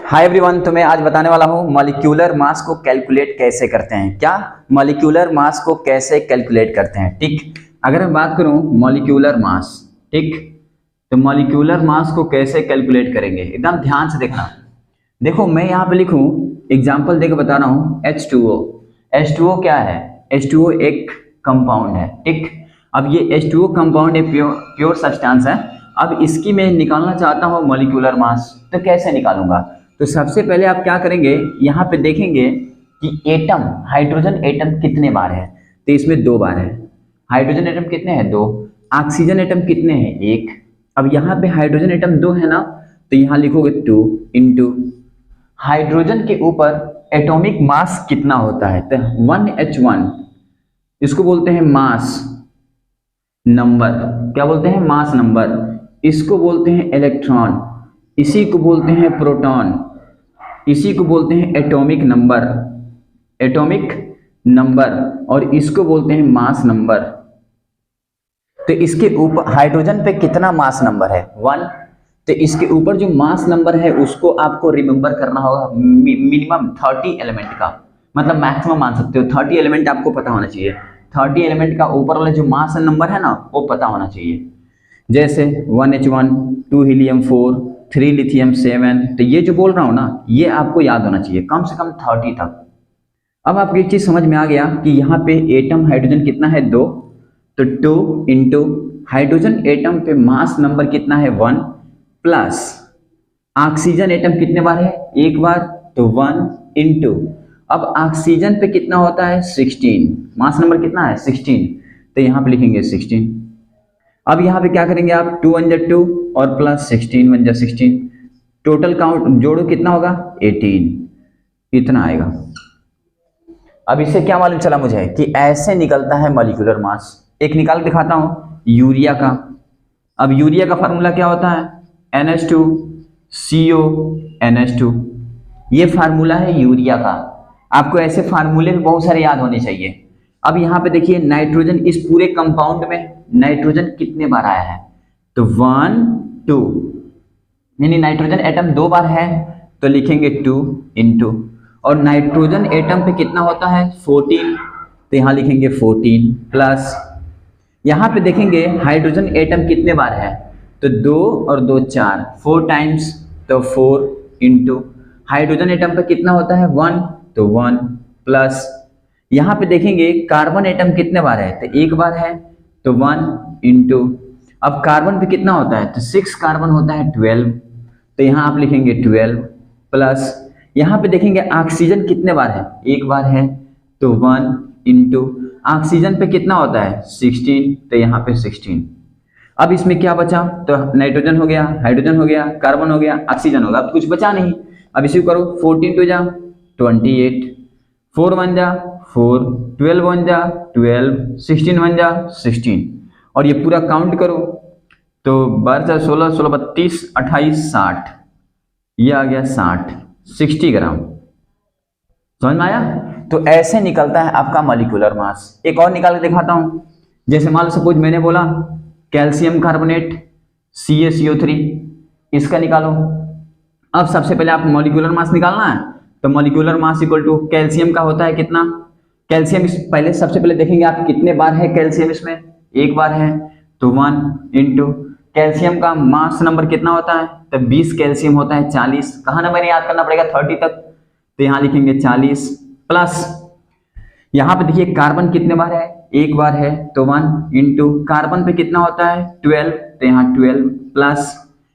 Hi everyone, तो मैं आज बताने वाला हूँ मॉलिक्यूलर मास को कैलकुलेट कैसे करते हैं। क्या मॉलिक्यूलर मास को कैसे कैलकुलेट करते हैं। ठीक, अगर मैं बात करूँ मॉलिक्यूलर मास, ठीक, तो मॉलिक्यूलर मास को कैसे कैलकुलेट करेंगे एकदम ध्यान से देखना। देखो मैं यहाँ पे लिखूँ, एग्जाम्पल देकर बता रहा हूँ H2O। H2O क्या है? H2O एक कंपाउंड है। ठीक, अब ये H2O कंपाउंड एक प्योर सब्सटेंस है। अब इसकी मैं निकालना चाहता हूँ मॉलिक्यूलर मास, तो कैसे निकालूंगा? तो सबसे पहले आप क्या करेंगे, यहाँ पे देखेंगे कि एटम, हाइड्रोजन एटम कितने बार है। तो इसमें 2 बार है। हाइड्रोजन एटम कितने हैं? 2। ऑक्सीजन एटम कितने हैं? 1। अब यहाँ पे हाइड्रोजन एटम 2 है ना, तो यहाँ लिखोगे 2 इंटू हाइड्रोजन के ऊपर एटॉमिक मास कितना होता है, तो 1H1, इसको बोलते हैं मास नंबर। क्या बोलते हैं? Mass number. इसको बोलते हैं इलेक्ट्रॉन, इसी को बोलते हैं प्रोटॉन, इसी को बोलते हैं एटॉमिक नंबर, एटॉमिक नंबर, और इसको बोलते हैं मास नंबर। तो इसके ऊपर हाइड्रोजन पे कितना मास नंबर है? 1। तो इसके ऊपर जो मास नंबर है उसको आपको रिमेंबर करना होगा, मिनिमम 30 एलिमेंट का, मतलब मैक्सिमम मान सकते हो 30 एलिमेंट आपको पता होना चाहिए। 30 एलिमेंट का ऊपर वाला जो मास नंबर है ना, वो पता होना चाहिए। जैसे 1H1, 2 हीलियम 4, 3 लिथियम 7। तो ये जो बोल रहा हूँ ना, ये आपको याद होना चाहिए कम से कम 30 तक। अब आपको एक चीज समझ में आ गया कि यहाँ पे एटम हाइड्रोजन कितना है? 2। तो 2 इंटू हाइड्रोजन एटम पे मास नंबर कितना है? 1, प्लस ऑक्सीजन एटम कितने बार है? 1 बार, तो 1 इंटू अब ऑक्सीजन पे कितना होता है? 16। मास नंबर कितना है? 16। तो यहाँ पे लिखेंगे 16। अब यहाँ पे क्या करेंगे आप? 2 1 2 और प्लस 16 1 16, टोटल काउंट जोड़ो कितना होगा? 18, इतना आएगा। अब इससे क्या मालूम चला मुझे कि ऐसे निकलता है मॉलिक्यूलर मास। एक निकाल दिखाता हूँ यूरिया का। अब यूरिया का फार्मूला क्या होता है? NH2 CO NH2, ये फार्मूला है यूरिया का। आपको ऐसे फार्मूले भी बहुत सारे याद होने चाहिए। अब यहाँ पे देखिए नाइट्रोजन, इस पूरे कंपाउंड में नाइट्रोजन कितने बार आया है? तो 1 2, यानी नाइट्रोजन एटम 2 बार है, तो लिखेंगे 2 इंटू, और नाइट्रोजन एटम पे कितना होता है? 14, तो यहाँ लिखेंगे 14 प्लस, यहाँ पे देखेंगे हाइड्रोजन एटम कितने बार है? तो 2 और 2 4, 4 टाइम्स, तो 4 इंटू हाइड्रोजन एटम पे कितना होता है? 1, तो 1 प्लस, यहाँ पे देखेंगे कार्बन एटम कितने बार है? तो 1 बार है, तो 1 इंटू अब कार्बन पे कितना होता है? तो 6 कार्बन होता है, 12, तो यहाँ आप लिखेंगे 12 प्लस, यहाँ पे देखेंगे ऑक्सीजन कितने बार है? 1 बार है, तो 1 इंटू ऑक्सीजन पे कितना होता है? 16, तो यहाँ पे 16। अब इसमें क्या बचा? तो नाइट्रोजन हो गया, हाइड्रोजन हो गया, कार्बन हो गया, ऑक्सीजन होगा, अब कुछ बचा नहीं। अब इसी करो 14 2 जा 28, 4 1 जा 4, 12 1 जा 12, 16 1 जा 16, और ये पूरा काउंट करो तो 12 16 16 32 28 60, ये आ गया 60 ग्राम। समझ में आया? तो ऐसे निकलता है आपका मॉलिक्यूलर मास। एक और निकाल के दिखाता हूं। जैसे मान लो सपोज मैंने बोला कैल्शियम कार्बोनेट CaCO3, इसका निकालो। अब सबसे पहले आप मॉलिक्यूलर मास निकालना है, तो molecular mass equal to calcium का होता है कितना? कैल्शियम पहले सबसे पहले देखेंगे आप कितने बार है कैल्शियम, इसमें 1 बार है, तो 1 इंटू कैल्शियम का मास नंबर कितना होता है? तो 20 कैल्शियम होता है 40। कहाँ नंबर याद करना पड़ेगा? 30 तक, तो यहाँ लिखेंगे 40 प्लस, यहाँ पे देखिए कार्बन कितने बार है? 1 बार है, तो 1 इंटू कार्बन पे कितना होता है? 12, तो यहाँ 12 प्लस,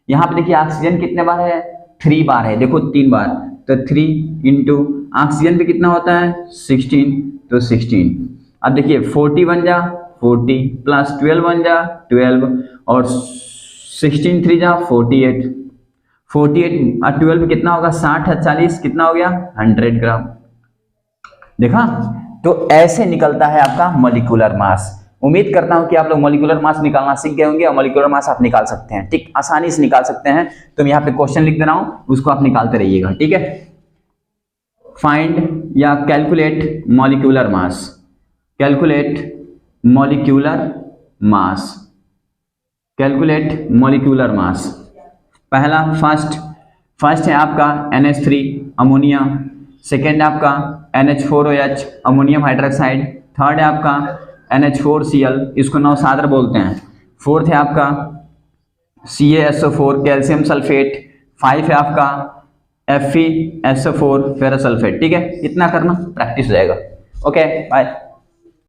यहाँ पे देखिए ऑक्सीजन कितने बार है? 3 बार है, देखो 3 बार, तो 3 इंटू ऑक्सीजन पे कितना होता है? 16, तो 16। अब देखिए 40 1 जा 40 प्लस 12 1 जा 12, और 16 3 जा 48, 48 और 12 में कितना होगा? 60 और 40 कितना हो गया? 100 ग्राम। देखा? तो ऐसे निकलता है आपका मॉलिक्यूलर मास। उम्मीद करता हूं कि आप लोग मॉलिक्यूलर मास निकालना सीख गए होंगे और मॉलिक्यूलर मास आप निकाल सकते हैं। ठीक, आसानी से निकाल सकते हैं। तो मैं यहाँ पे क्वेश्चन लिख दे रहा हूं, उसको आप निकालते रहिएगा। ठीक है, फाइंड या calculate molecular mass, calculate molecular mass, calculate molecular mass. पहला फर्स्ट फर्स्ट है आपका NH3 अमोनिया, सेकेंड है आपका NH4OH अमोनियम हाइड्रोक्साइड, थर्ड है आपका NH4Cl इसको नौसादर बोलते हैं, फोर्थ है आपका CaSO4 कैल्शियम सल्फेट, 5 है आपका FeSO4 फेरस सल्फेट। ठीक है, इतना करना प्रैक्टिस हो जाएगा। Okay bye.